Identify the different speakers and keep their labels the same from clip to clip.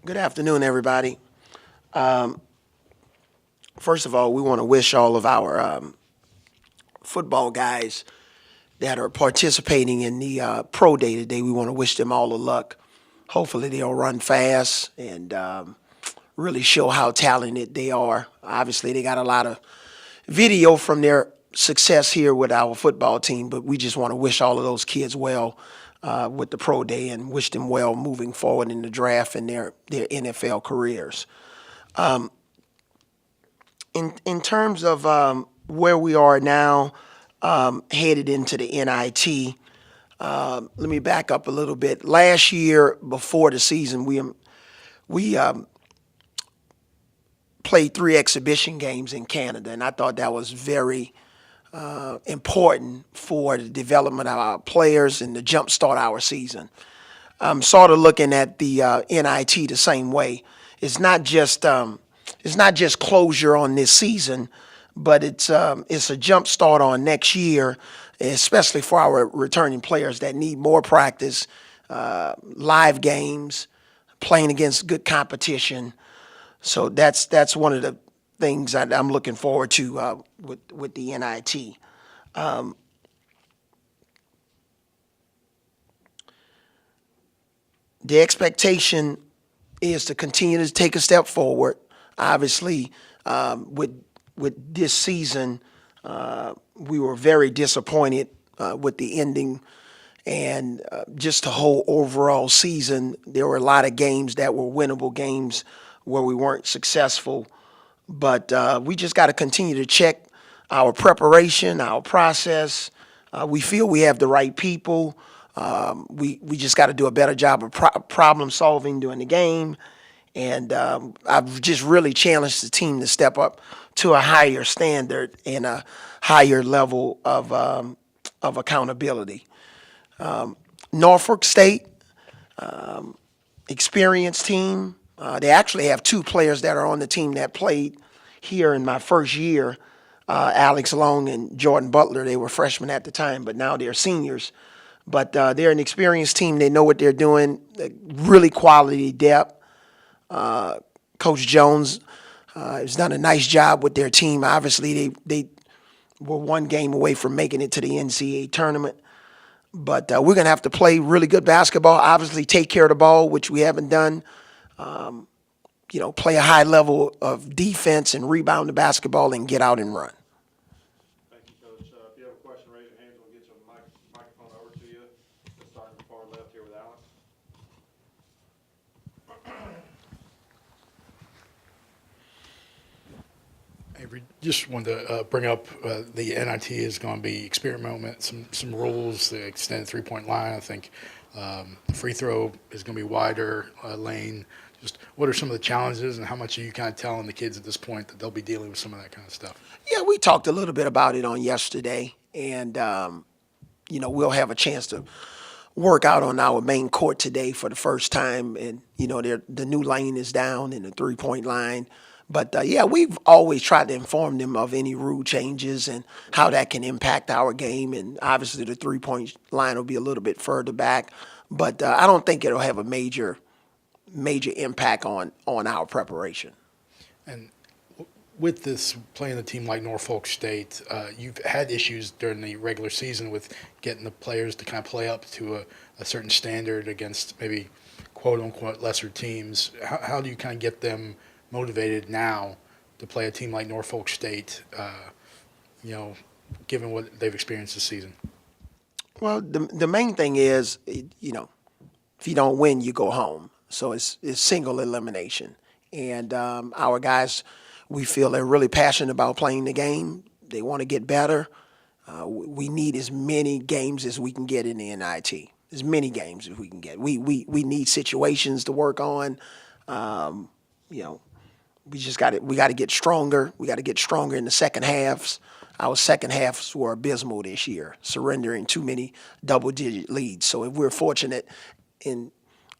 Speaker 1: Good afternoon, everybody. Um, First of all, we want to wish all of our football guys that are participating in the pro day today. We want to wish them all the luck. Hopefully, they'll run fast and really show how talented they are. Obviously, they got a lot of video from their success here with our football team, but we just want to wish all of those kids well with the pro day and wish them well moving forward in the draft and their NFL careers. In terms of where we are now, headed into the NIT, let me back up a little bit. Last year, before the season, we played 3 exhibition games in Canada, and I thought that was very important for the development of our players and to jumpstart our season. I'm sort of looking at the NIT the same way. It's not just closure on this season, but it's a jump start on next year, especially for our returning players that need more practice, live games, playing against good competition. So that's one of the things I'm looking forward to with the NIT. The expectation is to continue to take a step forward. Obviously, with this season, we were very disappointed with the ending, and just the whole overall season. There were a lot of games that were winnable games where we weren't successful, but we just got to continue to check our preparation, our process. We feel we have the right people. We just got to do a better job of problem solving during the game. And I've just really challenged the team to step up to a higher standard and a higher level of accountability. Norfolk State, experienced team. They actually have 2 players that are on the team that played here in my first year. Alex Long and Jordan Butler. They were freshmen at the time, but now they're seniors. But they're an experienced team. They know what they're doing. Really quality depth. Coach Jones has done a nice job with their team. Obviously, they were 1 game away from making it to the NCAA tournament. But we're going to have to play really good basketball, obviously take care of the ball, which we haven't done. Play a high level of defense and rebound the basketball and get out and run.
Speaker 2: Thank you, Coach. If you have a question, raise your hands. We'll get you a microphone over to you. We'll start in the far left here with Alex.
Speaker 3: Avery, just wanted to bring up the NIT is going to be experiment, some rules, the extended three-point line. I think the free throw is going to be wider lane. Just what are some of the challenges, and how much are you kind of telling the kids at this point that they'll be dealing with some of that kind of stuff?
Speaker 1: Yeah, we talked a little bit about it on yesterday, and we'll have a chance to work out on our main court today for the first time, and the new lane is down in the three-point line. But we've always tried to inform them of any rule changes and how that can impact our game. And obviously, the three-point line will be a little bit further back, but I don't think it'll have a major impact on our preparation.
Speaker 3: And with this playing a team like Norfolk State, you've had issues during the regular season with getting the players to kind of play up to a certain standard against maybe quote-unquote lesser teams. How do you kind of get them motivated now to play a team like Norfolk State, given what they've experienced this season?
Speaker 1: Well, the main thing is, if you don't win, you go home. So it's single elimination. And our guys, we feel they're really passionate about playing the game. They want to get better. We need as many games as we can get in the NIT. As many games as we can get. We need situations to work on. We got to get stronger. We got to get stronger in the second halves. Our second halves were abysmal this year, surrendering too many double-digit leads. So if we're fortunate in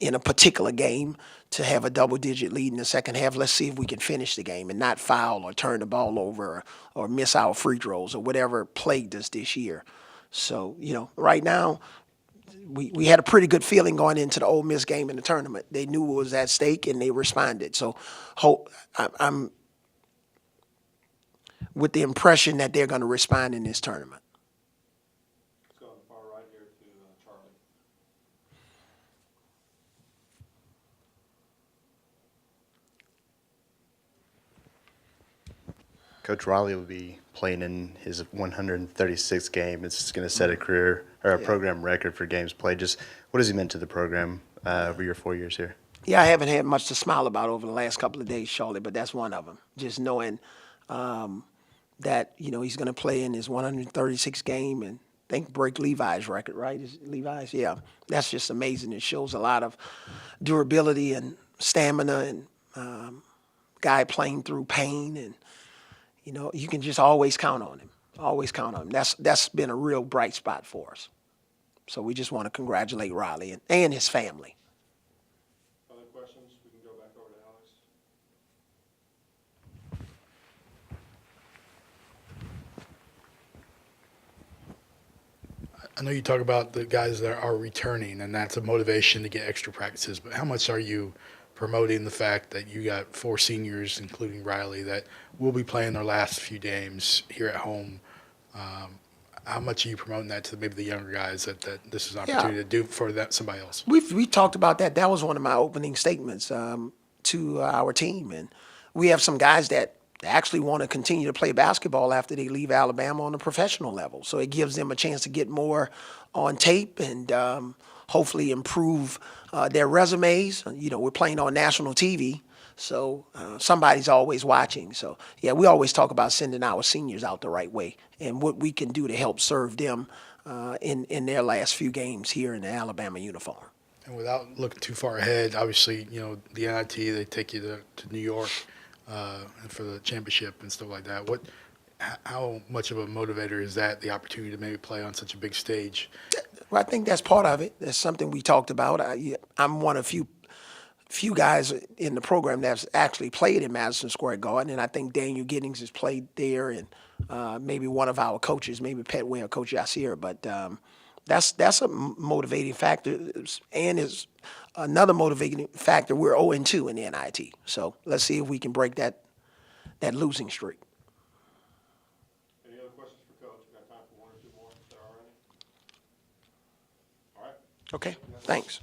Speaker 1: a particular game to have a double-digit lead in the second half, let's see if we can finish the game and not foul or turn the ball over or miss our free throws or whatever plagued us this year. So, right now, we had a pretty good feeling going into the Ole Miss game in the tournament. They knew what was at stake and they responded. So I'm with the impression that they're going to respond in this tournament.
Speaker 2: Let's go on the far right here to Charlie.
Speaker 4: Coach Raleigh will be playing in his 136th game. It's going to set a career or a program record for games played. Just what has he meant to the program over your 4 years here?
Speaker 1: Yeah, I haven't had much to smile about over the last couple of days, Charlie, but that's one of them. Just knowing that, he's going to play in his 136th game and I think break Levi's record, right? Is it Levi's? Yeah. That's just amazing. It shows a lot of durability and stamina and guy playing through pain and, you can just always count on him. Always count on him. That's been a real bright spot for us. So we just want to congratulate Riley and his family.
Speaker 2: Other questions? We can go back over to Alex.
Speaker 3: I know you talk about the guys that are returning, and that's a motivation to get extra practices. But how much are you promoting the fact that you got 4 seniors, including Riley, that will be playing their last few games here at home? How much are you promoting that to maybe the younger guys that this is an opportunity to do for somebody else?
Speaker 1: We talked about that. That was one of my opening statements to our team, and we have some guys that actually want to continue to play basketball after they leave Alabama on a professional level. So it gives them a chance to get more on tape and hopefully improve their resumes. We're playing on national TV, so somebody's always watching. So, yeah, we always talk about sending our seniors out the right way and what we can do to help serve them in their last few games here in the Alabama uniform.
Speaker 3: And without looking too far ahead, obviously, the NIT, they take you to New York for the championship and stuff like that. How much of a motivator is that, the opportunity to maybe play on such a big stage?
Speaker 1: Well, I think that's part of it. That's something we talked about. I'm one of few guys in the program that's actually played in Madison Square Garden, and I think Daniel Giddings has played there, and maybe one of our coaches, maybe Pet Ware, Coach Yasir. But that's a motivating factor, and is another motivating factor. We're 0-2 in the NIT, so let's see if we can break that losing streak.
Speaker 2: Any other questions for Coach? We've got time for 1 or 2 more. Is that all right? All right.
Speaker 1: Okay, thanks.